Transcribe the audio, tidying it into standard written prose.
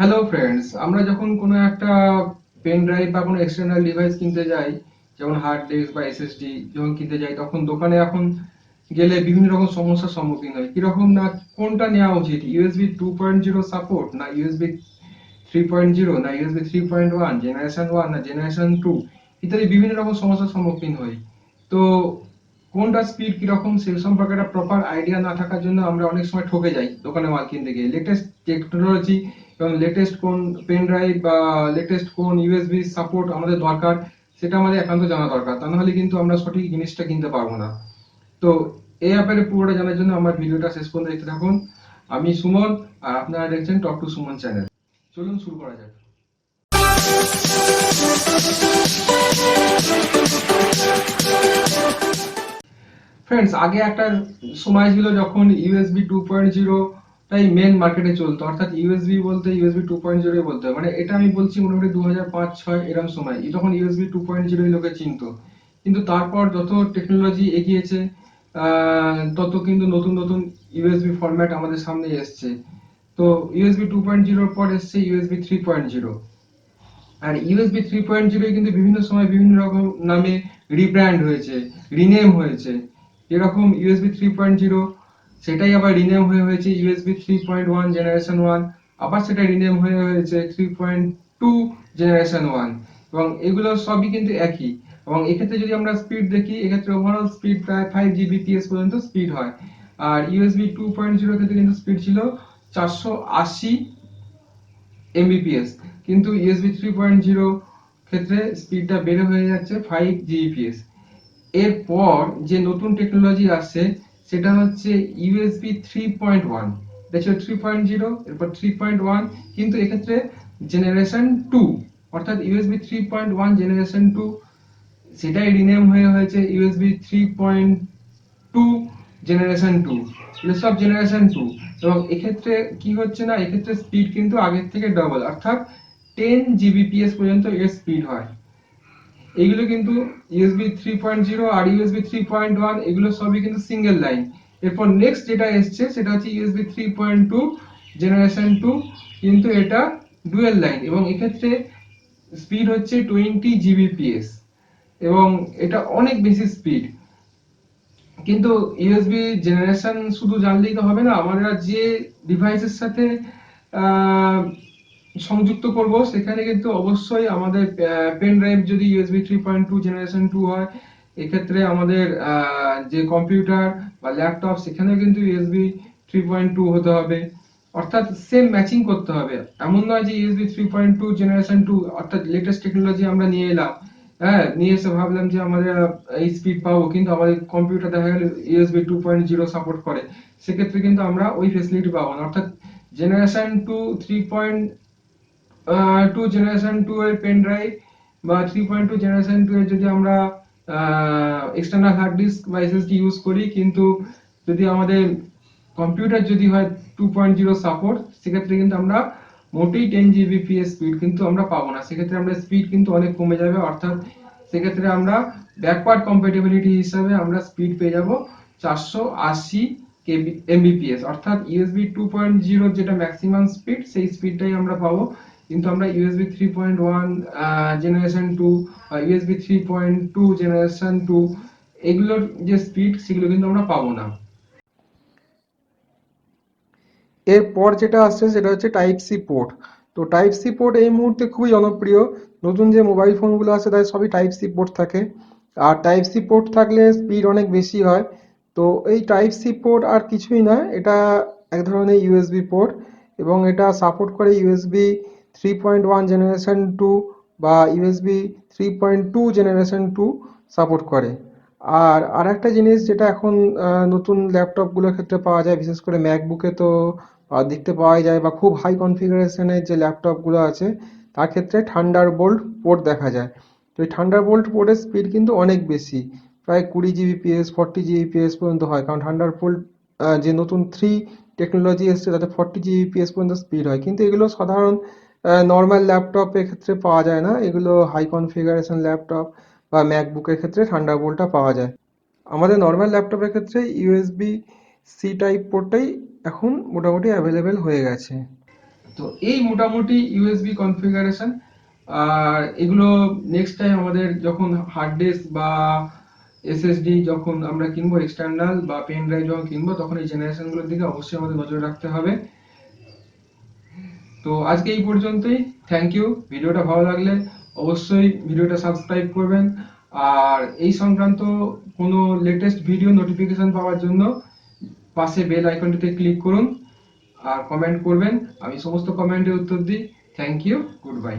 Hello friends, আমরা যখন কোনো একটা পেন ড্রাইভ বা কোনো এক্সটার্নাল ডিভাইস কিনতে যাই, যেমন হার্ড ডিস্ক বা এসএসডি যখন কিনতে যাই, তখন দোকানে এখন গেলে বিভিন্ন রকম সমস্যার সম্মুখীন হয়। কিরকম না, কোনটা নেওয়া উচিত, ইউএসবি 2.0 সাপোর্ট না ইউএসবি 3.0 না ইউএসবি 3.1, জেনারেশন 1 না জেনারেশন 2, ইত্যাদি বিভিন্ন রকম সমস্যার সম্মুখীন হই। তো কোনটা স্পিড কিরকম সে সম্পর্কে একটা প্রপার আইডিয়া না থাকার জন্য আমরা অনেক সময় ঠকে যাই দোকানে মাল কিনতে গিয়ে। লেটেস্ট টেকনোলজি এবং লেটেস্ট কোন পেন ড্রাইভ বা লেটেস্ট কোন ইউএসবি সাপোর্ট আমাদের দরকার, সেটা আমাদের একান্ত জানা দরকার, তা নাহলে কিন্তু আমরা সঠিক জিনিসটা কিনতে পারবো না। তো এই ব্যাপারে পুরোটা জানার জন্য আমার ভিডিওটা শেষ পর্যন্ত দেখতে থাকুন। আমি সুমন, আর আপনারা দেখছেন টক টু সুমন চ্যানেল। চলুন শুরু করা যাক। ফ্রেন্ডস, আগে একটা সময় ছিল যখন ইউএসবি 2.0 তাই মেন মার্কেটে চলতো, অর্থাৎ ইউএসবি বলতে ইউএসবি 2.0 বলতে, মানে এটা আমি বলছি মোটামুটি 2005-06 এরকম সময়, তখন ইউএসবি 2.0 লোকে চিনতো। কিন্তু তারপর যত টেকনোলজি এগিয়েছে, তত কিন্তু নতুন নতুন ইউএসবি ফরম্যাট আমাদের সামনে এসছে। তো ইউএসবি 2.0 পর এসছে ইউএসবি 3.0। আর ইউএসবি 3.0 কিন্তু বিভিন্ন সময় বিভিন্ন রকম নামে রিব্র্যান্ড হয়েছে, রিনেম হয়েছে। যেরকম ইউএসবি 3.0 সেটাই আবার রিনেম হয়েছে ইউএসবি 3.1 জেনারেশন 1, আবার সেটা রিনেম হয়েছে 3.2 জেনারেশন 1, এবং এগুলো সবই কিন্তু একই। এবং এক্ষেত্রে যদি আমরা স্পিড দেখি, এক্ষেত্রে ওভারঅল স্পিড প্রায় 5 Gbps পর্যন্ত স্পিড হয়। আর ইউএসবি 2.0 ক্ষেত্রে কিন্তু স্পিড ছিল 480 এমবিপিএস, কিন্তু ইউএসবি 3.0 ক্ষেত্রে স্পিডটা বেড়ে হয়ে যাচ্ছে 5 Gbps। এরপর যে নতুন টেকনোলজি আসছে সেটা হচ্ছে ইউএসবি 3.1। এটা ছিল 3.0, এরপর 3.1, কিন্তু এক্ষেত্রে জেনারেশন 2, অর্থাৎ ইউএসবি 3.1 জেনারেশন 2, সেটাই রিনেম হয়েছে ইউএসবি 3.2 জেনারেশন 2, এগুলো সব জেনারেশন 2। এবং এক্ষেত্রে কি হচ্ছে না, এক্ষেত্রে স্পিড কিন্তু আগের থেকে ডবল, অর্থাৎ 10 Gbps পর্যন্ত এর স্পিড হয়। এইগুলো কিন্তু ইউএসবি 3.0 আর ইউএসবি 3.1 এগুলো সবই কিন্তু সিঙ্গেল লাইন। এরপর নেক্সট যেটা এসছে সেটা হচ্ছে ইউএসবি 3.2 জেনারেশন 2, কিন্তু এটা ডুয়েল লাইন, এবং এক্ষেত্রে স্পিড হচ্ছে 20 Gbps, এবং এটা অনেক বেশি স্পিড। কিন্তু ইউএসবি জেনারেশন শুধু জানলেই তো হবে না, আমরা যে ডিভাইসের সাথে আহ, সংযুক্ত করব সেখানে কিন্তু অবশ্যই আমাদের পেন ড্রাইভ যদি ইউএসবি 3.2 জেনারেশন 2 হয়, এক্ষেত্রে আমাদের যে কম্পিউটার বা ল্যাপটপ সেখানে কিন্তু ইউএসবি 3.2 হতে হবে, অর্থাৎ সেম ম্যাচিং করতে হবে। এমন নয় যে ইউএসবি 3.2 জেনারেশন 2 অর্থাৎ লেটেস্ট টেকনোলজি আমরা নিয়ে এলাম, হ্যাঁ, নিয়ে এসে ভাবলাম যে আমাদের এই স্পিড পাবো, কিন্তু আমাদের কম্পিউটার দেখা গেল ইউএসবি 2.0 সাপোর্ট করে, সেক্ষেত্রে কিন্তু আমরা ওই ফেসিলিটি পাবো না। অর্থাৎ জেনারেশন 2, 3.2 জেনারেশন 2 এর পেন ড্রাইভ বা 3.2 জেনারেশন 2 এর যদি আমরা এক্সটার্নাল হার্ড ডিস্ক বা এসএসডি ইউজ করি, কিন্তু যদি আমাদের কম্পিউটার যদি হয় 2.0 সাপোর্ট, সেক্ষেত্রে কিন্তু আমরা মোটেই 10 Gbps স্পিড কিন্তু আমরা পাবো না। সেক্ষেত্রে আমরা স্পিড কিন্তু অনেক কমে যাবে, অর্থাৎ সেক্ষেত্রে আমরা ব্যাকওয়ার্ড কম্প্যাটিবিলিটি হিসাবে আমরা স্পিড পেয়ে যাব 480 এমবিপিএস, অর্থাৎ ইউএসবি 2.0 যেটা ম্যাক্সিমাম স্পিড, সেই স্পিডটাই আমরা পাবো। কিন্তু আমরা ইউএসবি 3.1 জেনারেশন 2 বা ইউএসবি 3.2 জেনারেশন 2 এগুলোর যে স্পিড সেগুলো কিন্তু আমরা পাবো না। এরপর যেটা আসছে সেটা হচ্ছে টাইপ সি পোর্ট। তো টাইপ সি পোর্ট এই মুহূর্তে খুবই জনপ্রিয়। নতুন যে মোবাইল ফোনগুলো আছে তাদের সবই টাইপ সি পোর্ট থাকে, আর টাইপ সি পোর্ট থাকলে স্পিড অনেক বেশি হয়। তো এই টাইপ সি পোর্ট আর কিছুই না, এটা এক ধরনের ইউএসবি পোর্ট, এবং এটা সাপোর্ট করে ইউএসবি 3.1 জেনারেশন 2 বা ইউএসবি 3.2 জেনারেশন 2 সাপোর্ট করে। আর আরেকটা জিনিস যেটা এখন নতুন ল্যাপটপগুলোর ক্ষেত্রে পাওয়া যায়, বিশেষ করে ম্যাকবুকে তো দেখতে পাওয়াই যায়, বা খুব হাই কনফিগারেশনের যে ল্যাপটপগুলো আছে তার ক্ষেত্রে থান্ডারবোল্ট পোর্ট দেখা যায়। তো এই থান্ডারবোল্ট পোর্টের স্পিড কিন্তু অনেক বেশি, প্রায় 20 Gbps 40 Gbps পর্যন্ত হয়, কারণ থান্ডারবোল্ট যে নতুন 3 টেকনোলজি এসছে তাতে 40 Gbps পর্যন্ত স্পিড হয়। কিন্তু এগুলো সাধারণ নর্মাল ল্যাপটপের ক্ষেত্রে পাওয়া যায় না, এগুলো হাই কনফিগারেশন ল্যাপটপ বা ম্যাকবুকের ক্ষেত্রে থান্ডারবোল্টটা পাওয়া যায়। আমাদের নর্মাল ল্যাপটপের ক্ষেত্রে ইউএসবি সি টাইপ পোর্টটাই এখন মোটামুটি অ্যাভেলেবেল হয়ে গেছে। তো এই মোটামুটি ইউএসবি কনফিগারেশন। আর এগুলো নেক্সট টাইম আমাদের যখন হার্ড ডিস্ক বা এসএসডি যখন আমরা কিনবো, এক্সটার্নাল বা পেন ড্রাইভ যখন কিনবো, তখন এই জেনারেশনগুলোর দিকে অবশ্যই আমাদের নজর রাখতে হবে। তো আজকে এই পর্যন্তই। Thank you. ভিডিওটা ভালো লাগলে অবশ্যই ভিডিওটা সাবস্ক্রাইব করবেন। আর এই সংক্রান্ত কোনো লেটেস্ট ভিডিও নোটিফিকেশন পাওয়ার জন্য পাশে বেল আইকনটিতে ক্লিক করুন আর কমেন্ট করবেন। আমি সমস্ত কমেন্টের উত্তর দিই। Thank you. Good by.